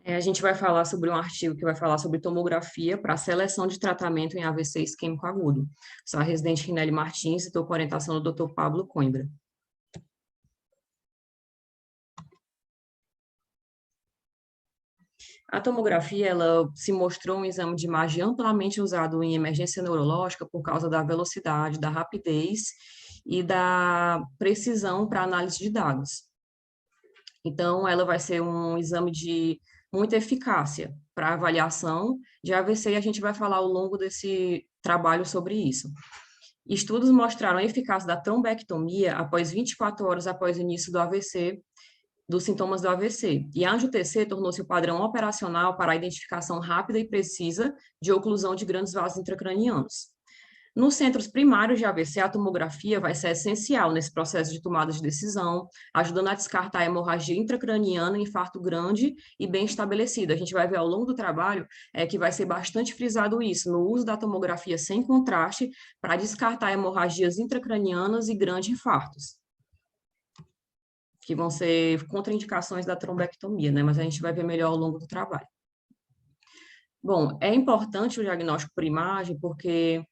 A gente vai falar sobre um artigo que vai falar sobre tomografia para seleção de tratamento em AVC isquêmico agudo. Sou a residente Rinelli Martins e estou com orientação do Dr. Pablo Coimbra. A tomografia, ela se mostrou um exame de imagem amplamente usado em emergência neurológica por causa da velocidade, da rapidez e da precisão para análise de dados. Então, ela vai ser um exame de muita eficácia para avaliação de AVC e a gente vai falar ao longo desse trabalho sobre isso. Estudos mostraram a eficácia da trombectomia após 24 horas após o início do AVC, dos sintomas do AVC. E a angio-TC tornou-se o padrão operacional para a identificação rápida e precisa de oclusão de grandes vasos intracranianos. Nos centros primários de AVC, a tomografia vai ser essencial nesse processo de tomada de decisão, ajudando a descartar a hemorragia intracraniana, infarto grande e bem estabelecido. A gente vai ver ao longo do trabalho que vai ser bastante frisado isso, no uso da tomografia sem contraste para descartar hemorragias intracranianas e grandes infartos, que vão ser contraindicações da trombectomia, né? Mas a gente vai ver melhor ao longo do trabalho. Bom, é importante o diagnóstico por imagem, porque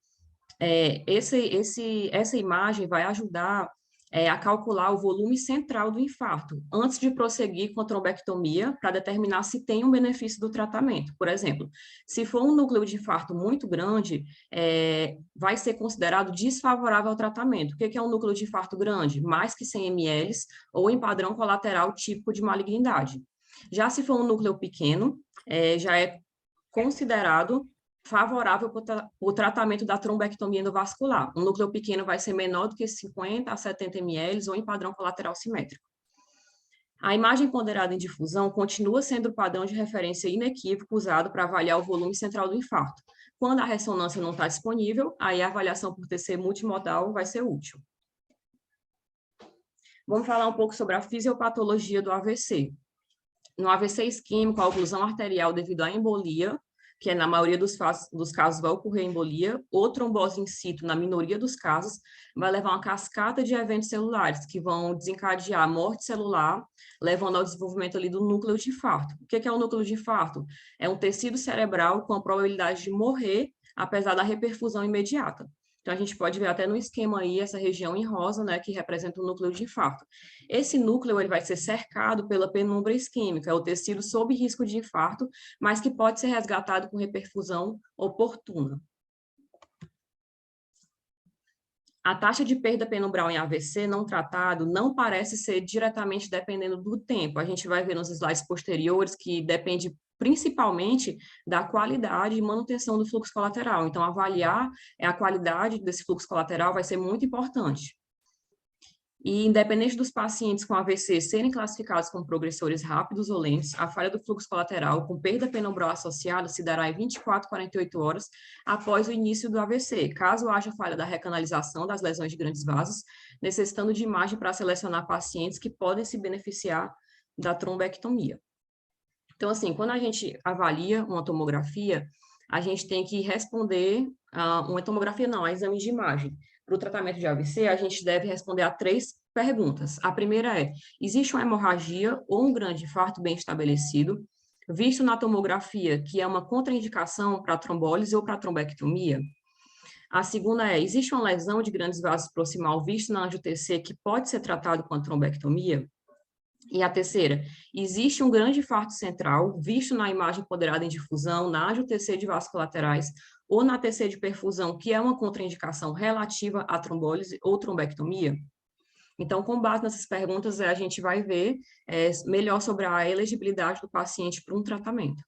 essa imagem vai ajudar a calcular o volume central do infarto, antes de prosseguir com a trombectomia, para determinar se tem um benefício do tratamento. Por exemplo, se for um núcleo de infarto muito grande, vai ser considerado desfavorável ao tratamento. O que é um núcleo de infarto grande? Mais que 100 ml ou em padrão colateral típico de malignidade. Já se for um núcleo pequeno, já é considerado favorável para o tratamento da trombectomia endovascular. Um núcleo pequeno vai ser menor do que 50 a 70 ml ou em padrão colateral simétrico. A imagem ponderada em difusão continua sendo o padrão de referência inequívoco usado para avaliar o volume central do infarto. Quando a ressonância não está disponível, aí a avaliação por TC multimodal vai ser útil. Vamos falar um pouco sobre a fisiopatologia do AVC. No AVC isquêmico, a oclusão arterial devido à embolia, que na maioria dos casos vai ocorrer embolia, ou trombose in situ, na minoria dos casos, vai levar uma cascata de eventos celulares que vão desencadear a morte celular, levando ao desenvolvimento ali do núcleo de infarto. O que é o núcleo de infarto? É um tecido cerebral com a probabilidade de morrer, apesar da reperfusão imediata. Então, a gente pode ver até no esquema aí, essa região em rosa, né, que representa o núcleo de infarto. Esse núcleo ele vai ser cercado pela penumbra isquêmica, é o tecido sob risco de infarto, mas que pode ser resgatado com reperfusão oportuna. A taxa de perda penumbral em AVC não tratado não parece ser diretamente dependendo do tempo. A gente vai ver nos slides posteriores que depende principalmente da qualidade e manutenção do fluxo colateral. Então, avaliar a qualidade desse fluxo colateral vai ser muito importante. E, independente dos pacientes com AVC serem classificados como progressores rápidos ou lentos, a falha do fluxo colateral com perda penumbral associada se dará em 24 a 48 horas após o início do AVC, caso haja falha da recanalização das lesões de grandes vasos, necessitando de imagem para selecionar pacientes que podem se beneficiar da trombectomia. Então, assim, quando a gente avalia uma tomografia, a gente tem que responder uma tomografia não, a exame de imagem. Para o tratamento de AVC, a gente deve responder a 3 perguntas. A primeira é, existe uma hemorragia ou um grande infarto bem estabelecido, visto na tomografia que é uma contraindicação para a trombólise ou para a trombectomia? A segunda é, existe uma lesão de grandes vasos proximal visto na angio-TC que pode ser tratado com a trombectomia? E a terceira, existe um grande infarto central, visto na imagem ponderada em difusão, na angio-TC de vasos colaterais, ou na TC de perfusão, que é uma contraindicação relativa à trombólise ou trombectomia? Então, com base nessas perguntas, a gente vai ver melhor sobre a elegibilidade do paciente para um tratamento.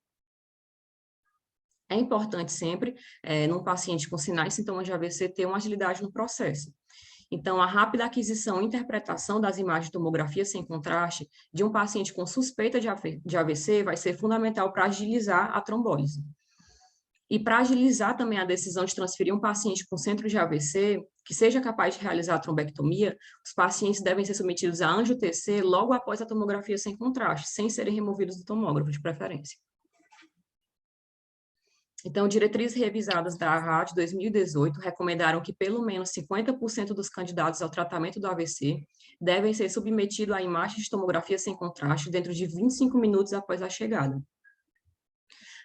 É importante sempre, num paciente com sinais e sintomas de AVC, ter uma agilidade no processo. Então, a rápida aquisição e interpretação das imagens de tomografia sem contraste de um paciente com suspeita de AVC vai ser fundamental para agilizar a trombólise. E para agilizar também a decisão de transferir um paciente com centro de AVC, que seja capaz de realizar a trombectomia, os pacientes devem ser submetidos a angio-TC logo após a tomografia sem contraste, sem serem removidos do tomógrafo, de preferência. Então, diretrizes revisadas da AHA de 2018 recomendaram que pelo menos 50% dos candidatos ao tratamento do AVC devem ser submetidos a imagens de tomografia sem contraste dentro de 25 minutos após a chegada.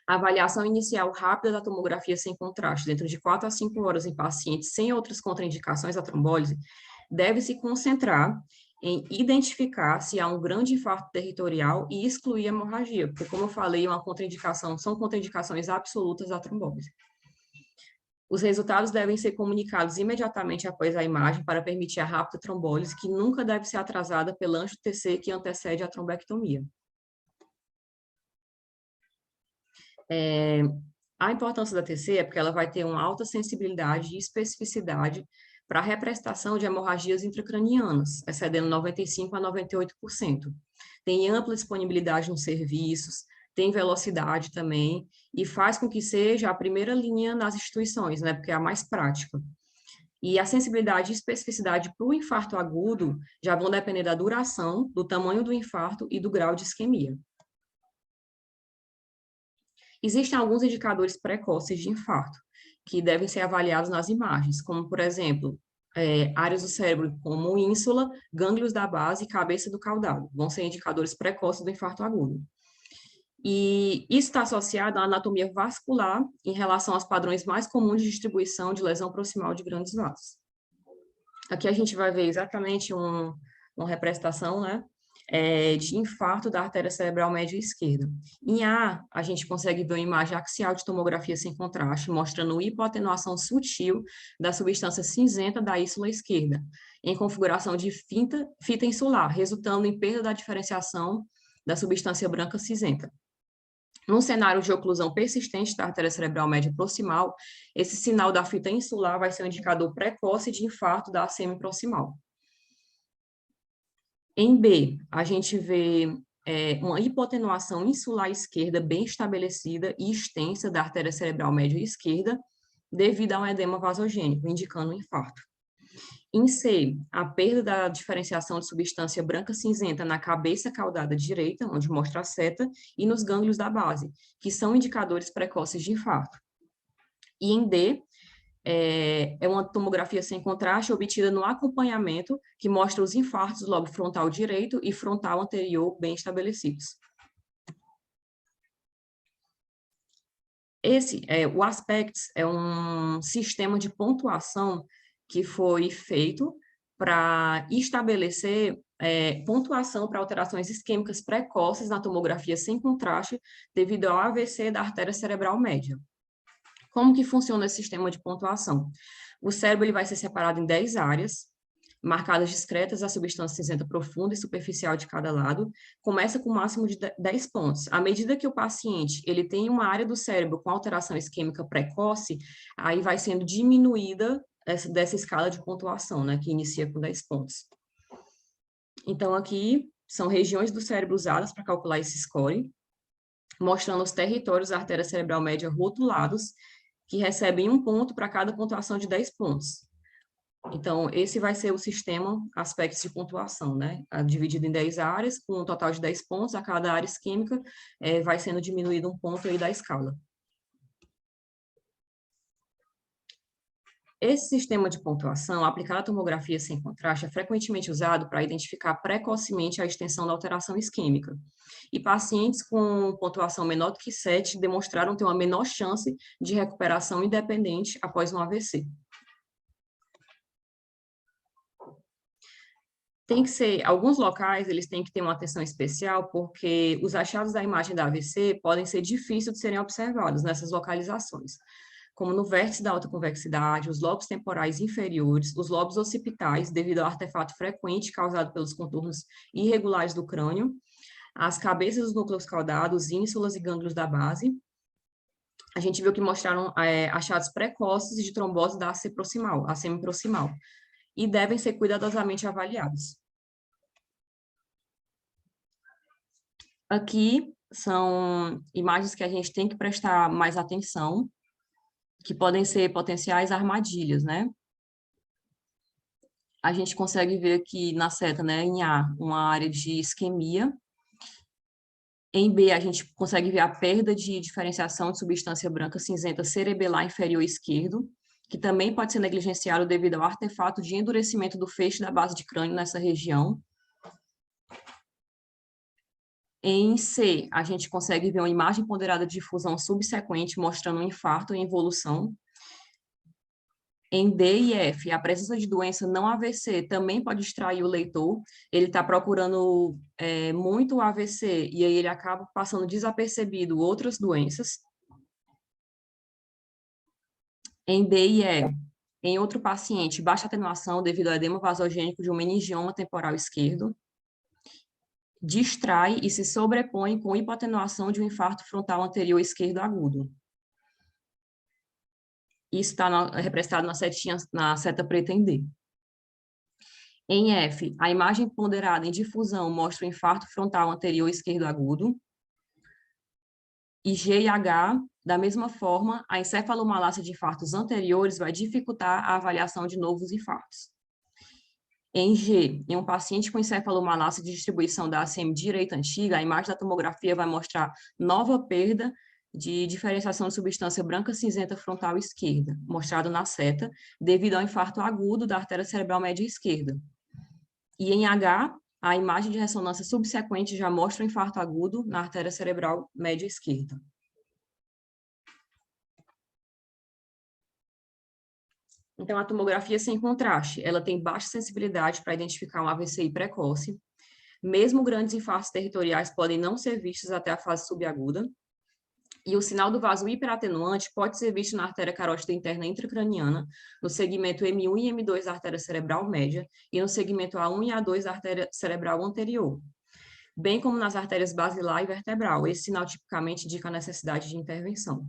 A avaliação inicial rápida da tomografia sem contraste, dentro de 4 a 5 horas em pacientes sem outras contraindicações à trombólise, deve se concentrar em identificar se há um grande infarto territorial e excluir a hemorragia, porque, como eu falei, são contraindicações absolutas à trombólise. Os resultados devem ser comunicados imediatamente após a imagem para permitir a rápida trombólise, que nunca deve ser atrasada pela angio-TC que antecede a trombectomia. A importância da TC é porque ela vai ter uma alta sensibilidade e especificidade para a represtação de hemorragias intracranianas, excedendo 95% a 98%. Tem ampla disponibilidade nos serviços, tem velocidade também, e faz com que seja a primeira linha nas instituições, né, porque é a mais prática. E a sensibilidade e especificidade para o infarto agudo já vão depender da duração, do tamanho do infarto e do grau de isquemia. Existem alguns indicadores precoces de infarto, que devem ser avaliados nas imagens, como, por exemplo, áreas do cérebro como ínsula, gânglios da base e cabeça do caudado. Vão ser indicadores precoces do infarto agudo. E isso está associado à anatomia vascular em relação aos padrões mais comuns de distribuição de lesão proximal de grandes vasos. Aqui a gente vai ver exatamente uma representação, né, de infarto da artéria cerebral média esquerda. Em A, a gente consegue ver uma imagem axial de tomografia sem contraste, mostrando hipoatenuação sutil da substância cinzenta da ínsula esquerda, em configuração de fita insular, resultando em perda da diferenciação da substância branca cinzenta. Num cenário de oclusão persistente da artéria cerebral média proximal, esse sinal da fita insular vai ser um indicador precoce de infarto da semiproximal. Em B, a gente vê uma hipotenuação insular esquerda bem estabelecida e extensa da artéria cerebral média esquerda, devido a um edema vasogênico, indicando um infarto. Em C, a perda da diferenciação de substância branca cinzenta na cabeça caudada direita, onde mostra a seta, e nos gânglios da base, que são indicadores precoces de infarto. E em D, é uma tomografia sem contraste obtida no acompanhamento, que mostra os infartos do lobo frontal direito e frontal anterior bem estabelecidos. O ASPECTS é um sistema de pontuação que foi feito para estabelecer pontuação para alterações isquêmicas precoces na tomografia sem contraste devido ao AVC da artéria cerebral média. Como que funciona esse sistema de pontuação? O cérebro ele vai ser separado em 10 áreas, marcadas discretas a substância cinzenta profunda e superficial de cada lado, começa com um máximo de 10 pontos. À medida que o paciente ele tem uma área do cérebro com alteração isquêmica precoce, aí vai sendo diminuída dessa escala de pontuação, né, que inicia com 10 pontos. Então, aqui são regiões do cérebro usadas para calcular esse score, mostrando os territórios da artéria cerebral média rotulados, que recebem 1 ponto para cada pontuação de 10 pontos. Então, esse vai ser o sistema aspectos de pontuação, né? Dividido em 10 áreas, com um total de 10 pontos, a cada área isquêmica vai sendo diminuído 1 ponto aí da escala. Esse sistema de pontuação, aplicado à tomografia sem contraste, é frequentemente usado para identificar precocemente a extensão da alteração isquêmica. E pacientes com pontuação menor do que 7 demonstraram ter uma menor chance de recuperação independente após um AVC. Alguns locais, eles têm que ter uma atenção especial, porque os achados da imagem da AVC podem ser difíceis de serem observados nessas localizações, como no vértice da alta convexidade, os lobos temporais inferiores, os lobos occipitais, devido ao artefato frequente causado pelos contornos irregulares do crânio, as cabeças dos núcleos caudados, ínsulas e gânglios da base. A gente viu que mostraram achados precoces de trombose da AC proximal, a semiproximal, e devem ser cuidadosamente avaliados. Aqui são imagens que a gente tem que prestar mais atenção, que podem ser potenciais armadilhas, né? A gente consegue ver aqui na seta, né, em A, uma área de isquemia. Em B, a gente consegue ver a perda de diferenciação de substância branca cinzenta cerebelar inferior esquerdo, que também pode ser negligenciado devido ao artefato de endurecimento do feixe da base de crânio nessa região. Em C, a gente consegue ver uma imagem ponderada de difusão subsequente mostrando um infarto em evolução. Em D e F, a presença de doença não AVC também pode distrair o leitor. Ele está procurando muito o AVC e aí ele acaba passando desapercebido outras doenças. Em D e E, em outro paciente, baixa atenuação devido ao edema vasogênico de um meningioma temporal esquerdo. Distrai e se sobrepõe com hipoatenuação de um infarto frontal anterior esquerdo agudo. Isso está representado na seta preta em D. Em F, a imagem ponderada em difusão mostra o infarto frontal anterior esquerdo agudo. E G e H, da mesma forma, a encefalomalácia de infartos anteriores vai dificultar a avaliação de novos infartos. Em G, em um paciente com encefalomalácia de distribuição da ACM direita antiga, a imagem da tomografia vai mostrar nova perda de diferenciação de substância branca cinzenta frontal esquerda, mostrado na seta, devido ao infarto agudo da artéria cerebral média esquerda. E em H, a imagem de ressonância subsequente já mostra o infarto agudo na artéria cerebral média esquerda. Então, a tomografia sem contraste, ela tem baixa sensibilidade para identificar um AVCI precoce. Mesmo grandes infartos territoriais podem não ser vistos até a fase subaguda. E o sinal do vaso hiperatenuante pode ser visto na artéria carótida interna intracraniana, no segmento M1 e M2 da artéria cerebral média e no segmento A1 e A2 da artéria cerebral anterior, bem como nas artérias basilar e vertebral. Esse sinal tipicamente indica a necessidade de intervenção.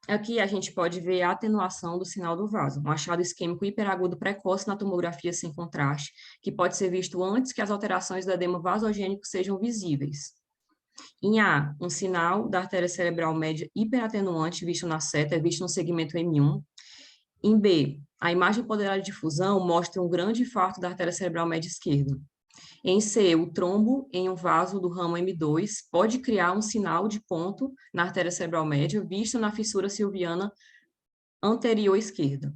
Aqui a gente pode ver a atenuação do sinal do vaso, um achado isquêmico hiperagudo precoce na tomografia sem contraste, que pode ser visto antes que as alterações do edema vasogênico sejam visíveis. Em A, um sinal da artéria cerebral média hiperatenuante visto na seta, é visto no segmento M1. Em B, a imagem ponderada de difusão mostra um grande infarto da artéria cerebral média esquerda. Em C, o trombo em um vaso do ramo M2 pode criar um sinal de ponto na artéria cerebral média, visto na fissura silviana anterior esquerda.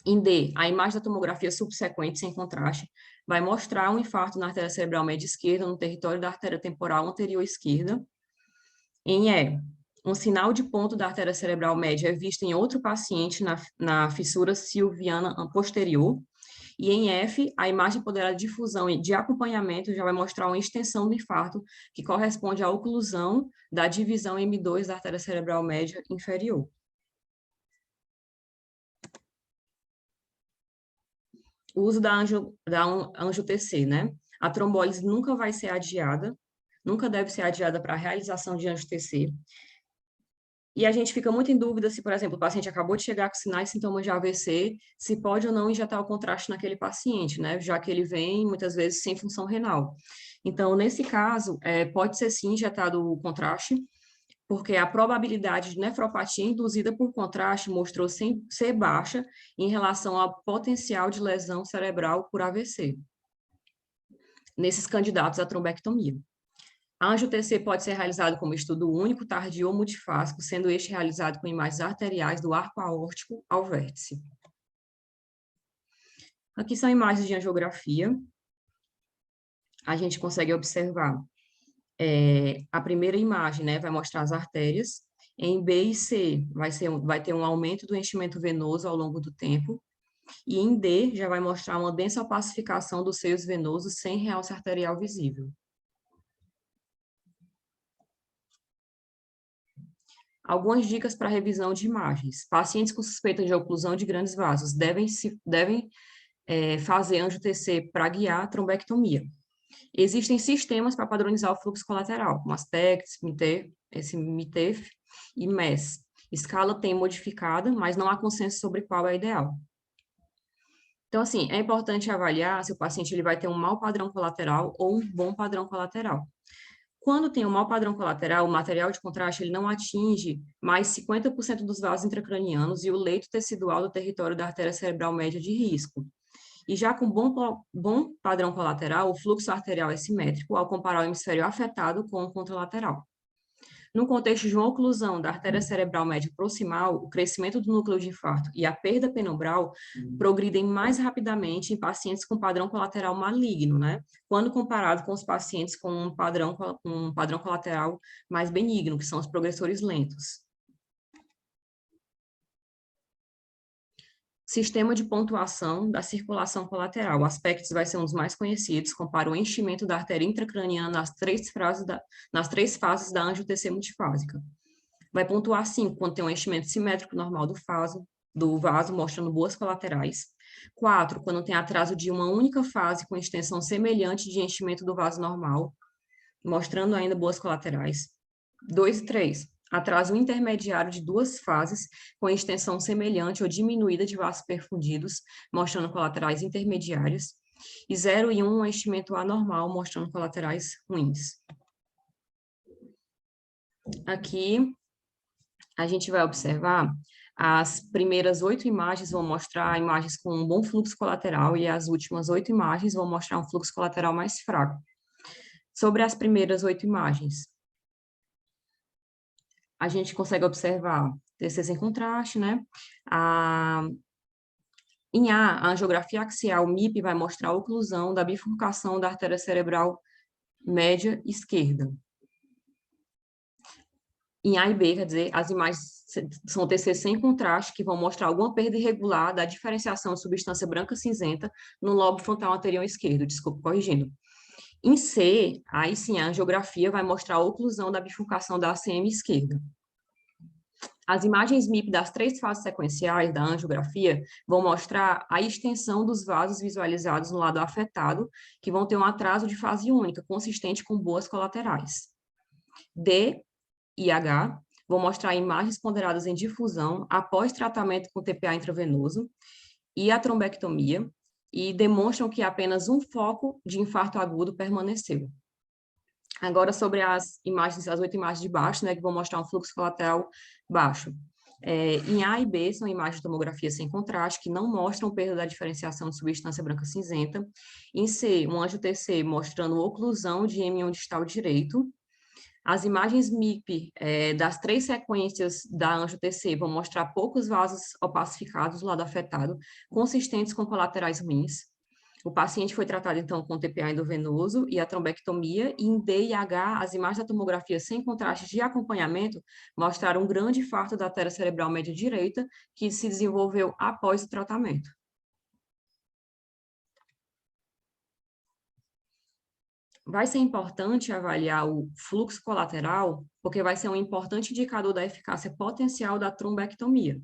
Em D, a imagem da tomografia subsequente, sem contraste, vai mostrar um infarto na artéria cerebral média esquerda, no território da artéria temporal anterior esquerda. Em E, um sinal de ponto da artéria cerebral média é visto em outro paciente na fissura silviana posterior. E em F, a imagem ponderada de difusão e de acompanhamento já vai mostrar uma extensão do infarto, que corresponde à oclusão da divisão M2 da artéria cerebral média inferior. O uso da angio-TC, né? A trombólise nunca vai ser adiada, nunca deve ser adiada para a realização de angio-TC. E a gente fica muito em dúvida se, por exemplo, o paciente acabou de chegar com sinais e sintomas de AVC, se pode ou não injetar o contraste naquele paciente, né? Já que ele vem, muitas vezes, sem função renal. Então, nesse caso, pode ser sim injetado o contraste, porque a probabilidade de nefropatia induzida por contraste mostrou ser baixa em relação ao potencial de lesão cerebral por AVC, nesses candidatos à trombectomia. A angio-TC pode ser realizado como estudo único, tardio ou multifásico, sendo este realizado com imagens arteriais do arco aórtico ao vértice. Aqui são imagens de angiografia. A gente consegue observar a primeira imagem, né, vai mostrar as artérias. Em B e C, vai ter um aumento do enchimento venoso ao longo do tempo. E em D, já vai mostrar uma densa opacificação dos seios venosos sem realce arterial visível. Algumas dicas para revisão de imagens. Pacientes com suspeita de oclusão de grandes vasos devem fazer angio-TC para guiar a trombectomia. Existem sistemas para padronizar o fluxo colateral, como Aspect, MITEF e MES. Escala tem modificada, mas não há consenso sobre qual é ideal. Então, assim, é importante avaliar se o paciente ele vai ter um mau padrão colateral ou um bom padrão colateral. Quando tem um mau padrão colateral, o material de contraste ele não atinge mais 50% dos vasos intracranianos e o leito tecidual do território da artéria cerebral média de risco. E já com bom padrão colateral, o fluxo arterial é simétrico ao comparar o hemisfério afetado com o contralateral. No contexto de uma oclusão da artéria cerebral média proximal, o crescimento do núcleo de infarto e a perda penumbral progridem mais rapidamente em pacientes com padrão colateral maligno, né? Quando comparado com os pacientes com um padrão colateral mais benigno, que são os progressores lentos. Sistema de pontuação da circulação colateral. O aspectos vai ser um dos mais conhecidos, compara o enchimento da artéria intracraniana nas três fases da angiotensina multifásica. Vai pontuar 5, quando tem um enchimento simétrico normal do vaso, mostrando boas colaterais. 4, quando tem atraso de uma única fase com extensão semelhante de enchimento do vaso normal, mostrando ainda boas colaterais. 2 e 3, atraso intermediário de duas fases com extensão semelhante ou diminuída de vasos perfundidos, mostrando colaterais intermediárias. E 0 e 1, um enchimento anormal, mostrando colaterais ruins. Aqui, a gente vai observar as primeiras 8 imagens vão mostrar imagens com um bom fluxo colateral e as últimas 8 imagens vão mostrar um fluxo colateral mais fraco. Sobre as primeiras 8 imagens, a gente consegue observar TC sem contraste, né? Em A angiografia axial MIP vai mostrar a oclusão da bifurcação da artéria cerebral média esquerda. Em A e B, quer dizer, as imagens são TC sem contraste, que vão mostrar alguma perda irregular da diferenciação de substância branca cinzenta no lobo frontal anterior esquerdo, desculpa, corrigindo. Em C, aí sim, a angiografia vai mostrar a oclusão da bifurcação da ACM esquerda. As imagens MIP das 3 fases sequenciais da angiografia vão mostrar a extensão dos vasos visualizados no lado afetado, que vão ter um atraso de fase única, consistente com boas colaterais. D e H vão mostrar imagens ponderadas em difusão após tratamento com TPA intravenoso e a trombectomia, e demonstram que apenas um foco de infarto agudo permaneceu. Agora, sobre as 8 imagens de baixo, né, que vão mostrar um fluxo colateral baixo. Em A e B, são imagens de tomografia sem contraste, que não mostram perda da diferenciação de substância branca cinzenta. Em C, um anjo-TC mostrando oclusão de M1 distal direito. As imagens MIP das 3 sequências da anjo-TC vão mostrar poucos vasos opacificados do lado afetado, consistentes com colaterais ruins. O paciente foi tratado, então, com TPA endovenoso e a trombectomia, e em D e H, as imagens da tomografia sem contraste de acompanhamento mostraram um grande infarto da artéria cerebral média direita, que se desenvolveu após o tratamento. Vai ser importante avaliar o fluxo colateral, porque vai ser um importante indicador da eficácia potencial da trombectomia.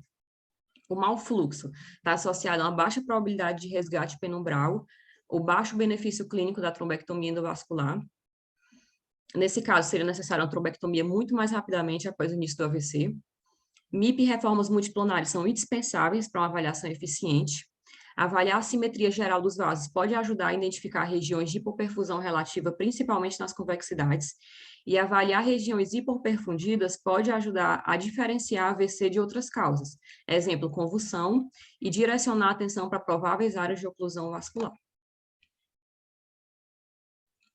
O mau fluxo está associado a uma baixa probabilidade de resgate penumbral, o baixo benefício clínico da trombectomia endovascular. Nesse caso, seria necessária uma trombectomia muito mais rapidamente após o início do AVC. MIP e reformas multiplonares são indispensáveis para uma avaliação eficiente. Avaliar a simetria geral dos vasos pode ajudar a identificar regiões de hipoperfusão relativa, principalmente nas convexidades, e avaliar regiões hipoperfundidas pode ajudar a diferenciar AVC de outras causas, exemplo, convulsão, e direcionar a atenção para prováveis áreas de oclusão vascular.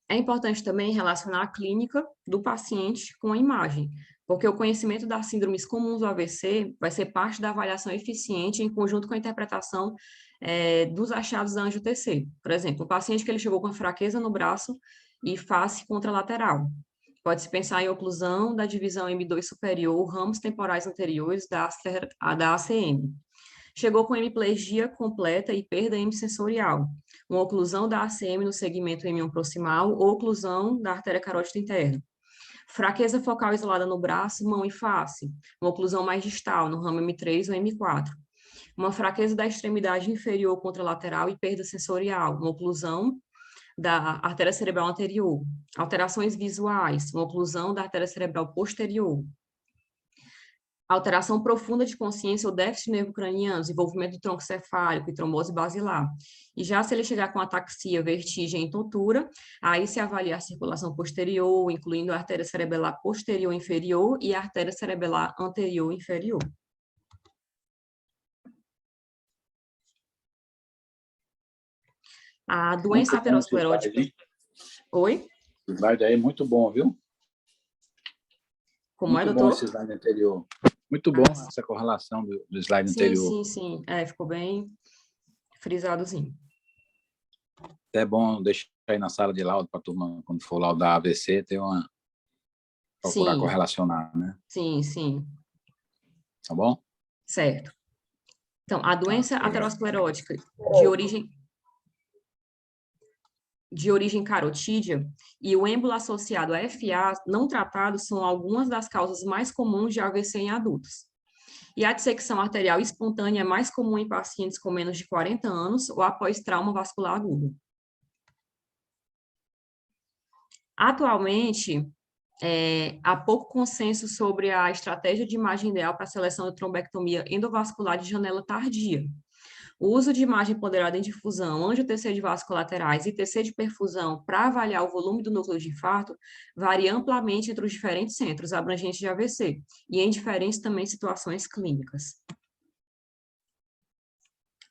É importante também relacionar a clínica do paciente com a imagem, porque o conhecimento das síndromes comuns do AVC vai ser parte da avaliação eficiente em conjunto com a interpretação dos achados da anjo-TC. Por exemplo, o paciente que ele chegou com fraqueza no braço e face contralateral. Pode-se pensar em oclusão da divisão M2 superior, ramos temporais anteriores da ACM. Chegou com hemiplegia completa e perda hemissensorial, uma oclusão da ACM no segmento M1 proximal ou oclusão da artéria carótida interna. Fraqueza focal isolada no braço, mão e face, uma oclusão mais distal, no ramo M3 ou M4. Uma fraqueza da extremidade inferior contralateral e perda sensorial, uma oclusão da artéria cerebral anterior. Alterações visuais, uma oclusão da artéria cerebral posterior. Alteração profunda de consciência ou déficit nervo-craniano, desenvolvimento do tronco cefálico e trombose basilar. E já se ele chegar com ataxia, vertigem e tontura, aí se avalia a circulação posterior, incluindo a artéria cerebelar posterior inferior e a artéria cerebelar anterior inferior. A doença aterosclerótica... Oi? O slide aí é muito bom, viu? Como é, Muito bom esse doutor? slide anterior. Muito bom essa correlação do slide Sim, anterior. sim, sim. É, ficou bem frisadozinho. É bom deixar aí na sala de laudo para a turma, quando for laudar AVC, ter uma... procurar Sim, correlacionar, né? sim, sim. Tá bom? Certo. Então, a doença Ok. aterosclerótica de origem carotídea e o êmbolo associado a FA não tratado são algumas das causas mais comuns de AVC em adultos. E a dissecção arterial espontânea é mais comum em pacientes com menos de 40 anos ou após trauma vascular agudo. Atualmente, há pouco consenso sobre a estratégia de imagem ideal para a seleção de trombectomia endovascular de janela tardia. O uso de imagem ponderada em difusão, angio-TC de vasos colaterais e TC de perfusão para avaliar o volume do núcleo de infarto varia amplamente entre os diferentes centros abrangentes de AVC e em diferentes também situações clínicas.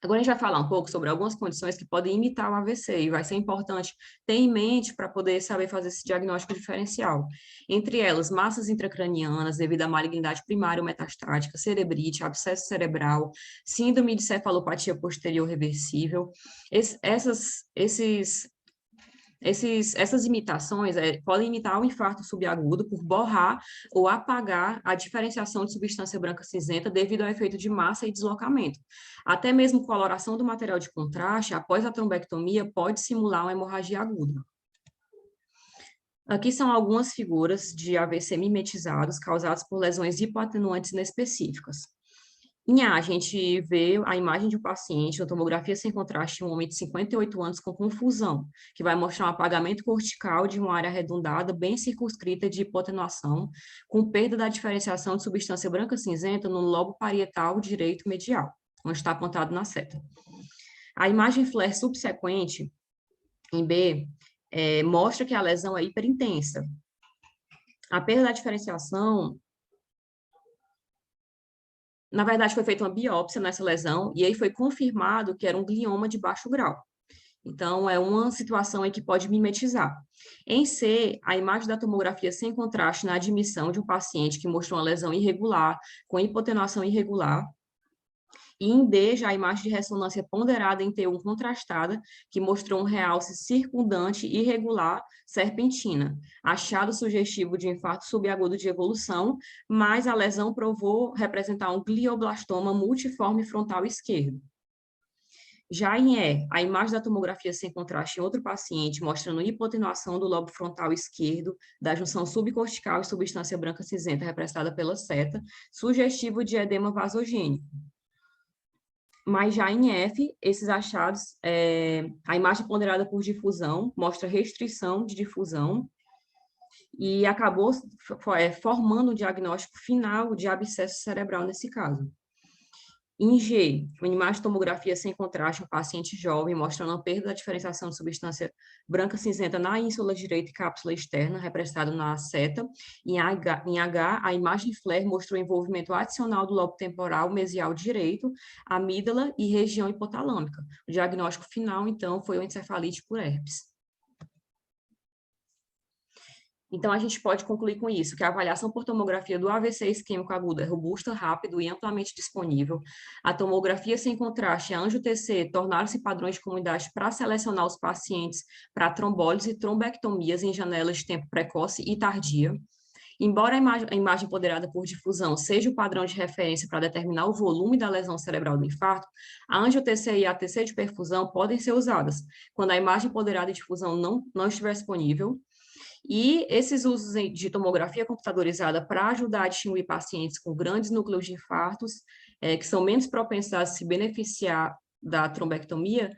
Agora a gente vai falar um pouco sobre algumas condições que podem imitar o AVC e vai ser importante ter em mente para poder saber fazer esse diagnóstico diferencial. Entre elas, massas intracranianas devido à malignidade primária ou metastática, cerebrite, abscesso cerebral, síndrome de cefalopatia posterior reversível. Essas imitações podem imitar o infarto subagudo por borrar ou apagar a diferenciação de substância branca cinzenta devido ao efeito de massa e deslocamento. Até mesmo coloração do material de contraste após a trombectomia pode simular uma hemorragia aguda. Aqui são algumas figuras de AVC mimetizados causados por lesões hipoatenuantes inespecíficas. Em A, a gente vê a imagem de um paciente na tomografia sem contraste, um homem de 58 anos com confusão, que vai mostrar um apagamento cortical de uma área arredondada, bem circunscrita de hipotenuação, com perda da diferenciação de substância branca cinzenta no lobo parietal direito medial, onde está apontado na seta. A imagem FLAIR subsequente, em B, mostra que a lesão é hiperintensa. A perda da diferenciação, na verdade, foi feita uma biópsia nessa lesão e aí foi confirmado que era um glioma de baixo grau. Então, é uma situação aí que pode mimetizar. Em C, a imagem da tomografia sem contraste na admissão de um paciente que mostrou uma lesão irregular, com hipotenuação irregular. E em D, já a imagem de ressonância ponderada em T1 contrastada, que mostrou um realce circundante irregular serpentina, achado sugestivo de infarto subagudo de evolução, mas a lesão provou representar um glioblastoma multiforme frontal esquerdo. Já em E, a imagem da tomografia sem contraste em outro paciente, mostrando hipotenuação do lobo frontal esquerdo, da junção subcortical e substância branca cinzenta representada pela seta, sugestivo de edema vasogênico. Mas já em F, esses achados, a imagem ponderada por difusão mostra restrição de difusão e acabou formando o diagnóstico final de abscesso cerebral nesse caso. Em G, uma imagem de tomografia sem contraste, um paciente jovem, mostrando uma perda da diferenciação de substância branca cinzenta na ínsula direita e cápsula externa, representado na seta. Em H, a imagem FLAIR mostrou envolvimento adicional do lobo temporal mesial direito, amígdala e região hipotalâmica. O diagnóstico final, então, foi o encefalite por herpes. Então, a gente pode concluir com isso, que a avaliação por tomografia do AVC isquêmico agudo é robusta, rápido e amplamente disponível. A tomografia sem contraste e a angio-TC tornaram-se padrões de comunidade para selecionar os pacientes para trombólise e trombectomias em janelas de tempo precoce e tardia. Embora a imagem ponderada por difusão seja o padrão de referência para determinar o volume da lesão cerebral do infarto, a angio-TC e a TC de perfusão podem ser usadas quando a imagem ponderada de difusão não estiver disponível. E esses usos de tomografia computadorizada para ajudar a distinguir pacientes com grandes núcleos de infartos, que são menos propensos a se beneficiar da trombectomia,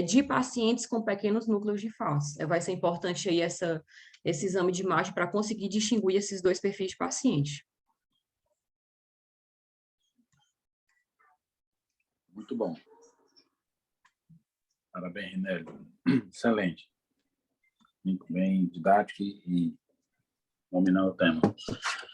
de pacientes com pequenos núcleos de infartos. Vai ser importante aí esse exame de imagem para conseguir distinguir esses dois perfis de paciente. Muito bom. Parabéns, Rinélio. Excelente. Muito bem didático e dominar o tema.